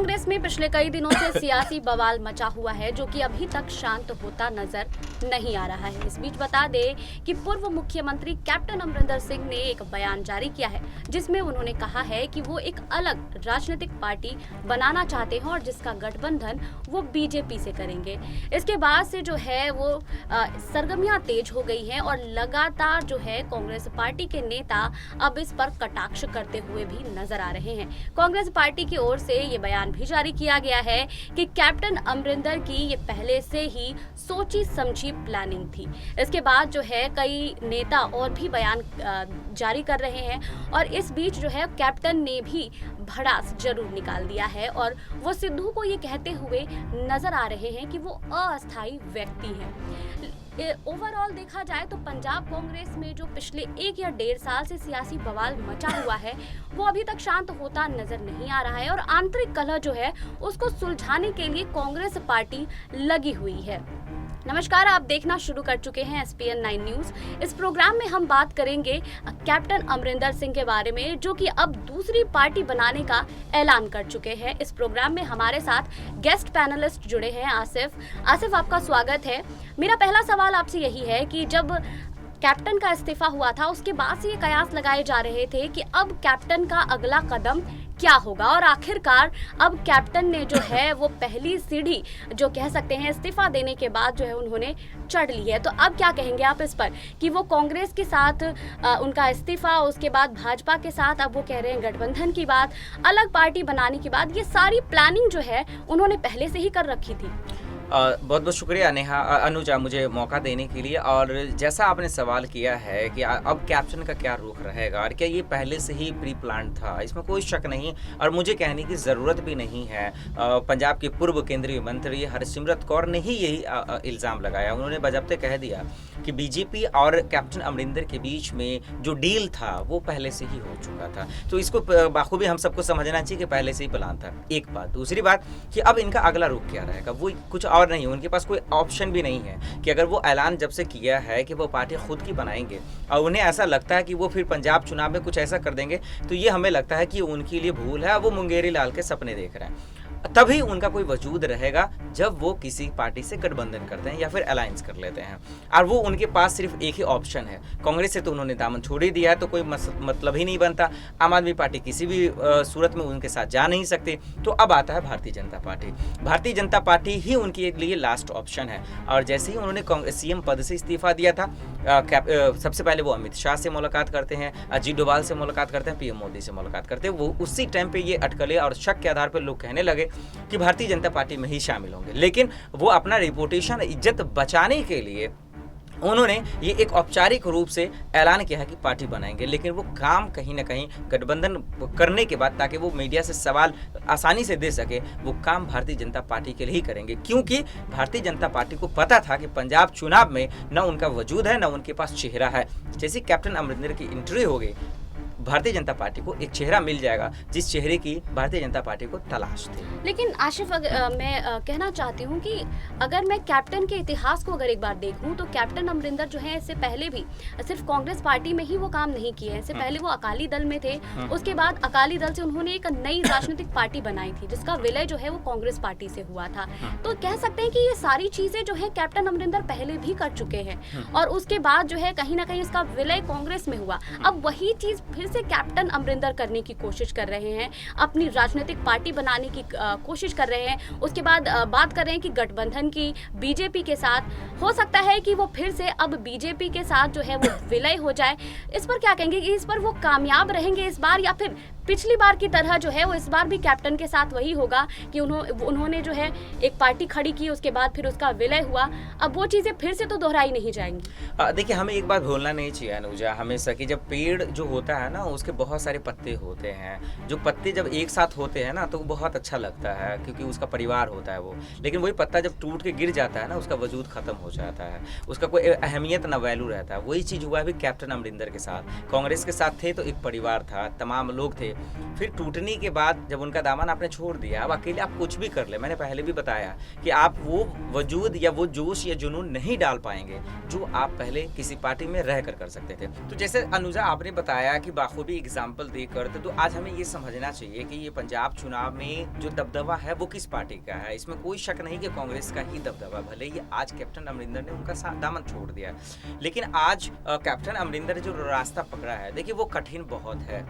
कांग्रेस में पिछले कई दिनों से सियासी बवाल मचा हुआ है, जो कि अभी तक शांत होता नजर नहीं आ रहा है। इस बीच बता दें कि पूर्व मुख्यमंत्री कैप्टन अमरिंदर सिंह ने एक बयान जारी किया है, जिसमें उन्होंने कहा है कि वो एक अलग राजनीतिक पार्टी बनाना चाहते हैं और जिसका गठबंधन वो बीजेपी से करेंगे। इसके बाद से जो है वो सरगर्मियां तेज हो गई हैं और लगातार जो है कांग्रेस पार्टी के नेता अब इस पर कटाक्ष करते हुए भी नजर आ रहे हैं। कांग्रेस पार्टी की ओर से ये बयान भी जारी किया गया है कि कैप्टन अमरिंदर की ये पहले से ही सोची समझी प्लानिंग थी। इसके बाद जो है कई नेता और भी बयान जारी कर रहे हैं और इस बीच जो है कैप्टन ने भी भड़ास जरूर निकाल दिया है और वो सिद्धू को ये कहते हुए नजर आ रहे हैं कि वो अस्थायी व्यक्ति हैं। ओवरऑल देखा जाए तो पंजाब कांग्रेस में जो पिछले 1 या 1.5 साल से सियासी बवाल मचा हुआ है वो अभी तक शांत होता नजर नहीं आ रहा है और आंतरिक कलह जो है उसको सुलझाने के लिए कांग्रेस पार्टी लगी हुई है। नमस्कार, आप देखना शुरू कर चुके हैं SPN 9 न्यूज। इस प्रोग्राम में हम बात करेंगे कैप्टन अमरिंदर सिंह के बारे में, जो कि अब दूसरी पार्टी बनाने का ऐलान कर चुके हैं। इस प्रोग्राम में हमारे साथ गेस्ट पैनलिस्ट जुड़े हैं आसिफ, आपका स्वागत है। मेरा पहला सवाल आपसे यही है कि जब कैप्टन का इस्तीफा हुआ था उसके बाद से ये कयास लगाए जा रहे थे कि अब कैप्टन का अगला कदम क्या होगा और आखिरकार अब कैप्टन ने जो है वो पहली सीढ़ी जो कह सकते हैं इस्तीफा देने के बाद जो है उन्होंने चढ़ ली है। तो अब क्या कहेंगे आप इस पर कि वो कांग्रेस के साथ उनका इस्तीफा, उसके बाद भाजपा के साथ अब वो कह रहे हैं गठबंधन की बात, अलग पार्टी बनाने की बात, ये सारी प्लानिंग जो है उन्होंने पहले से ही कर रखी थी। बहुत बहुत शुक्रिया नेहा अनुजा मुझे मौका देने के लिए। और जैसा आपने सवाल किया है कि अब कैप्टन का क्या रुख रहेगा और क्या ये पहले से ही प्री प्लान था, इसमें कोई शक नहीं और मुझे कहने की ज़रूरत भी नहीं है। पंजाब के पूर्व केंद्रीय मंत्री हरसिमरत कौर ने ही यही इल्ज़ाम लगाया। उन्होंने बजाबते कह दिया कि बीजेपी और कैप्टन अमरिंदर के बीच में जो डील था वो पहले से ही हो चुका था। तो इसको बाखूबी हम सबको समझना चाहिए कि पहले से ही प्लान था। एक बात। दूसरी बात कि अब इनका अगला रुख क्या रहेगा, वो कुछ और नहीं, उनके पास कोई ऑप्शन भी नहीं है कि अगर वो ऐलान जब से किया है कि वो पार्टी खुद की बनाएंगे और उन्हें ऐसा लगता है कि वो फिर पंजाब चुनाव में कुछ ऐसा कर देंगे, तो ये हमें लगता है कि उनके लिए भूल है। वो मुंगेरी लाल के सपने देख रहे हैं। तभी उनका कोई वजूद रहेगा जब वो किसी पार्टी से गठबंधन करते हैं या फिर अलायंस कर लेते हैं। और वो उनके पास सिर्फ एक ही ऑप्शन है। कांग्रेस से तो उन्होंने दामन छोड़ ही दिया है, तो कोई मतलब ही नहीं बनता। आम आदमी पार्टी किसी भी सूरत में उनके साथ जा नहीं सकती। तो अब आता है भारतीय जनता पार्टी। भारतीय जनता पार्टी ही उनके लिए लास्ट ऑप्शन है। और जैसे ही उन्होंने CM पद से इस्तीफा दिया था, सबसे पहले वो अमित शाह से मुलाकात करते हैं, अजीत डोभाल से मुलाकात करते हैं, PM मोदी से मुलाकात करते हैं। वो उसी टाइम पे ये अटकलें और शक के आधार पर लोग कहने लगे कि भारतीय जनता पार्टी में ही शामिल होंगे। लेकिन वो अपना रेपुटेशन, इज्जत बचाने के लिए उन्होंने ये एक औपचारिक रूप से ऐलान किया है कि पार्टी बनाएंगे। लेकिन वो काम कहीं ना कहीं गठबंधन करने के बाद, ताकि वो मीडिया से सवाल आसानी से दे सके, वो काम भारतीय जनता पार्टी के लिए ही करेंगे। क्योंकि भारतीय जनता पार्टी को पता था कि पंजाब चुनाव में न उनका वजूद है, न उनके पास चेहरा है। जैसे कैप्टन अमरिंदर की एंट्री हो गई, भारतीय जनता पार्टी को एक चेहरा मिल जाएगा जिस चेहरे की भारतीय जनता पार्टी को तलाश थी। लेकिन आशिफ, मैं कहना चाहती हूँ कि अगर मैं कैप्टन के इतिहास को अगर एक बार देखूँ तो कैप्टन अमरिंदर जो है इससे पहले भी सिर्फ कांग्रेस पार्टी में ही वो काम नहीं किए हैं। इससे पहले वो अकाली दल में थे। उसके बाद अकाली दल से उन्होंने एक नई राजनीतिक पार्टी बनाई थी जिसका विलय जो है वो कांग्रेस पार्टी से हुआ था। तो कह सकते हैं कि ये सारी चीजें जो है कैप्टन अमरिंदर पहले भी कर चुके हैं और उसके बाद जो है कहीं ना कहीं इसका विलय कांग्रेस में हुआ। अब वही चीज फिर से कैप्टन अमरिंदर करने की कोशिश कर रहे हैं, अपनी राजनीतिक पार्टी बनाने की कोशिश कर रहे हैं। उसके बाद बात कर रहे हैं कि गठबंधन की बीजेपी के साथ। हो सकता है कि वो फिर से अब बीजेपी के साथ जो है वो विलय हो जाए। इस पर क्या कहेंगे कि इस पर वो कामयाब रहेंगे इस बार, या फिर पिछली बार की तरह जो है वो इस बार भी कैप्टन के साथ वही होगा कि उन्होंने जो है एक पार्टी खड़ी की, उसके बाद फिर उसका विलय हुआ, अब वो चीजें फिर से तो दोहराई नहीं जाएंगी? देखिए, हमें एक बात भूलना नहीं चाहिए अनुजा, हमेशा कि जब पेड़ जो होता है ना उसके बहुत सारे पत्ते होते हैं। जो पत्ते जब एक साथ होते हैं ना तो बहुत अच्छा लगता है क्योंकि उसका परिवार होता है वो। लेकिन वही पत्ता जब टूट के गिर जाता है ना उसका वजूद खत्म हो जाता है, उसका कोई अहमियत ना वैल्यू रहता है। वही चीज़ हुआ भी कैप्टन अमरिंदर के साथ। कांग्रेस के साथ थे तो एक परिवार था, तमाम लोग थे, फिर टूटने के बाद जब उनका दामन आपने छोड़ दिया, अब अकेले आप कुछ भी कर ले, मैंने पहले भी बताया कि आप वो वजूद या वो जोश या जुनून नहीं डाल पाएंगे जो आप पहले किसी पार्टी में रह कर सकते थे। तो जैसे अनुजा आपने बताया कि बाखूबी एग्जाम्पल देकर, तो आज हमें ये समझना चाहिए कि ये पंजाब चुनाव में जो दबदबा है वो किस पार्टी का है। इसमें कोई शक नहीं कि कांग्रेस का ही दबदबा, भले ही आज कैप्टन अमरिंदर ने उनका दामन छोड़ दिया, लेकिन आज कैप्टन अमरिंदर जो रास्ता पकड़ा है, देखिए वो कठिन बहुत है।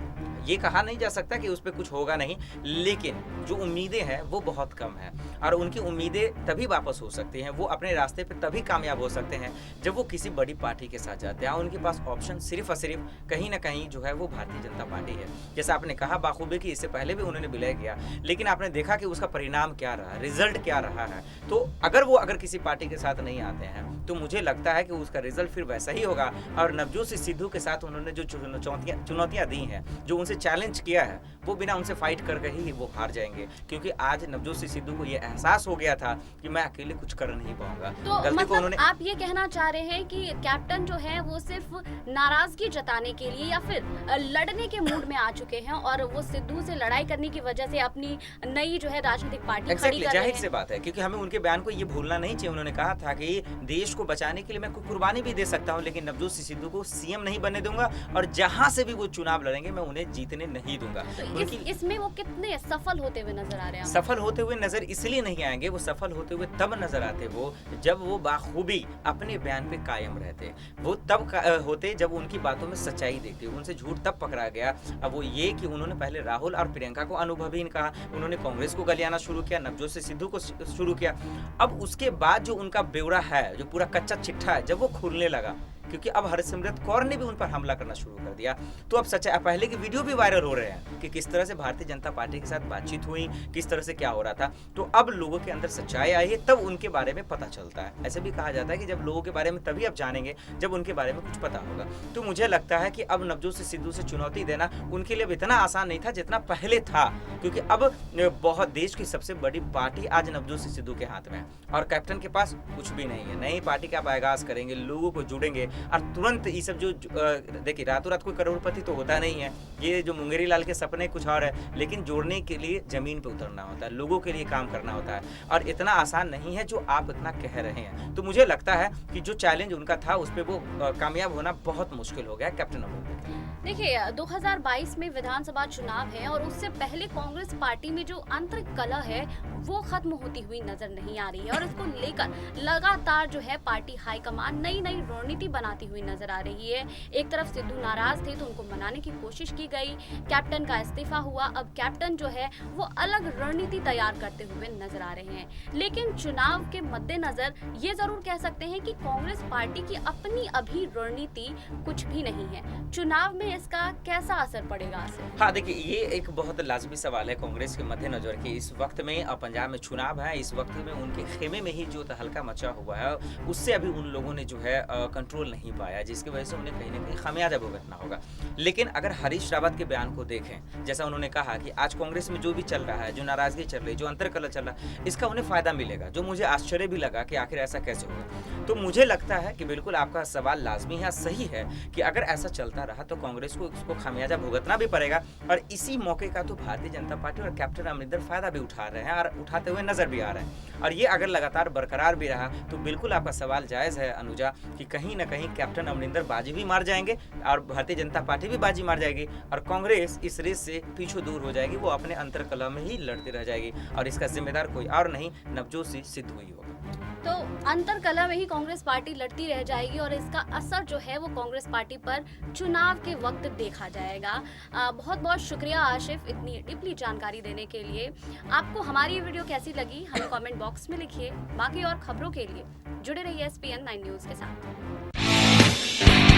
ये कहा नहीं जा सकता कि उस पर कुछ होगा नहीं, लेकिन जो उम्मीदें हैं वो बहुत कम है और उनकी उम्मीदें तभी वापस हो सकती हैं, वो अपने रास्ते पे तभी कामयाब हो सकते हैं जब वो किसी बड़ी पार्टी के साथ जाते हैं। उनके पास ऑप्शन सिर्फ और सिर्फ कहीं ना कहीं जो है वो भारतीय जनता पार्टी है। जैसा आपने कहा बाखूबी की, इससे पहले भी उन्होंने विलय किया, लेकिन आपने देखा कि उसका परिणाम क्या रहा, रिजल्ट क्या रहा है। तो अगर किसी पार्टी के साथ नहीं आते हैं तो मुझे लगता है कि उसका रिजल्ट फिर वैसा ही होगा। और नवजोत सिंह सिद्धू के साथ उन्होंने जो चुनौतियां दी हैं, जो उनसे चैलेंज किया है, वो बिना उनसे फाइट करके ही वो हार जाएंगे, क्योंकि आज नवजोत सिंह सिद्धू को ये एहसास हो गया था कि मैं अकेले कुछ कर नहीं पाऊंगा। तो मतलब आप ये कहना चाह रहे हैं कि कैप्टन जो है वो सिर्फ नाराजगी जताने के लिए या फिर लड़ने के मूड में आ चुके हैं और वो सिद्धू से लड़ाई करने की वजह से अपनी नई जो है राजनीतिक पार्टी खड़ी कर रहे हैं। जाहिर सी बात है, क्योंकि हमें उनके बयान को ये भूलना नहीं चाहिए। उन्होंने कहा था कि देश को बचाने के लिए मैं कोई कुर्बानी भी दे सकता हूं, लेकिन नवजोत सिंह सिद्धू को सीएम नहीं बनने दूंगा और जहां से भी वो चुनाव लड़ेंगे मैं उन्हें जीतने नहीं दूंगा। इसमें वो कितने सफल होते हुए नजर आ रहे हैं? सफल होते हुए नजर इसलिए नहीं आएंगे, वो सफल होते हुए तब नजर आते वो जब वो बाखूबी अपने बयान पे कायम रहते। वो तब होते जब उनकी बातों में सच्चाई देखते, उनसे झूठ तब पकड़ा गया। अब वो ये कि उन्होंने पहले राहुल और प्रियंका को अनुभवहीन कहा, उन्होंने कांग्रेस को गलियाना शुरू किया, नवजोत सिंह सिद्धू को शुरू किया। अब उसके बाद जो उनका ब्यौरा है, जो पूरा कच्चा चिट्ठा है, जब वो खुलने लगा, क्योंकि अब हरसिमरत कौर ने भी उन पर हमला करना शुरू कर दिया, तो अब सच्चाई, पहले की वीडियो भी वायरल हो रहे हैं कि किस तरह से भारतीय जनता पार्टी के साथ बातचीत हुई, किस तरह से क्या हो रहा था। तो अब लोगों के अंदर सच्चाई आई है, तब उनके बारे में पता चलता है। ऐसे भी कहा जाता है कि जब लोगों के बारे में तभी आप जानेंगे जब उनके बारे में कुछ पता होगा। तो मुझे लगता है कि अब नवजोत सिंह सिद्धू से चुनौती देना उनके लिए इतना आसान नहीं था जितना पहले था, क्योंकि अब बहुत देश की सबसे बड़ी पार्टी आज नवजोत सिंह सिद्धू के हाथ में है और कैप्टन के पास कुछ भी नहीं है। नई पार्टी का आप आगाज करेंगे, लोगों को जुड़ेंगे और तुरंत ये सब जो देखिए रातों रात कोई करोड़पति तो होता नहीं है, ये जो मुंगेरी लाल के सपने कुछ और है, लेकिन जोड़ने के लिए जमीन पे उतरना होता है, लोगों के लिए काम करना होता है और इतना आसान नहीं है जो आप इतना कह रहे हैं। तो मुझे लगता है कि जो चैलेंज उनका था उस पर वो कामयाब होना बहुत मुश्किल हो गया कैप्टन अमरिंदर। देखिए 2022 में विधानसभा चुनाव है और उससे पहले कांग्रेस पार्टी में जो आंतरिक कलह है वो खत्म होती हुई नजर नहीं आ रही है और इसको लेकर लगातार जो है पार्टी हाईकमान नई नई रणनीति बनाती हुई नजर आ रही है। एक तरफ सिद्धू नाराज थे तो उनको मनाने की कोशिश की गई, कैप्टन का इस्तीफा हुआ, अब कैप्टन जो है वो अलग रणनीति तैयार करते हुए नजर आ रहे हैं। लेकिन चुनाव के मद्देनजर ये जरूर कह सकते हैं कि कांग्रेस पार्टी की अपनी अभी रणनीति कुछ भी नहीं है। चुनाव में इसका कैसा असर पड़ेगा? हाँ देखिए, ये एक बहुत लाजमी सवाल है कांग्रेस के मद्देनजर कि इस वक्त में पंजाब में चुनाव है, इस वक्त में उनके खेमे में ही जो तहलका मचा हुआ है उससे अभी उन लोगों ने जो है कंट्रोल नहीं पाया, जिसकी वजह से उन्हें कहीं ना कहीं खामियाजा भुगतना होगा। लेकिन अगर हरीश रावत के बयान को देखें, जैसा उन्होंने कहा कि आज कांग्रेस में जो भी चल रहा है, जो नाराजगी चल रही है, जो अंतरकलह चल रहा है, इसका उन्हें फायदा मिलेगा, जो मुझे आश्चर्य भी लगा कि आखिर ऐसा कैसे होगा। तो मुझे लगता है कि बिल्कुल आपका सवाल लाजमी है, सही है कि अगर ऐसा चलता रहा तो कांग्रेस को इसको खामियाजा भुगतना भी पड़ेगा और इसी मौके का तो भारतीय जनता पार्टी और कैप्टन अमरिंदर फायदा भी उठा रहे हैं और उठाते हुए नजर भी आ रहे हैं। और ये अगर लगातार बरकरार भी रहा तो बिल्कुल आपका सवाल जायज है अनुजा कि कहीं ना कहीं कैप्टन अमरिंदर बाजी भी मार जाएंगे और भारतीय जनता पार्टी भी बाजी मार जाएगी और कांग्रेस इस रेस से पीछे दूर हो जाएगी, वो अपने अंतरकलह में ही लड़ती रह जाएगी और इसका जिम्मेदार कोई और नहीं, नवजोत सिंह सिद्धू ही होगा। तो अंतरकलह में ही कांग्रेस पार्टी लड़ती रह जाएगी और इसका असर जो है वो कांग्रेस पार्टी पर चुनाव के वक्त देखा जाएगा। बहुत बहुत शुक्रिया आशिफ इतनी डीपली जानकारी देने के लिए। आपको हमारी ये वीडियो कैसी लगी हमें कमेंट बॉक्स में लिखिए। बाकी और खबरों के लिए जुड़े रहिए SPN 9 न्यूज़ के साथ।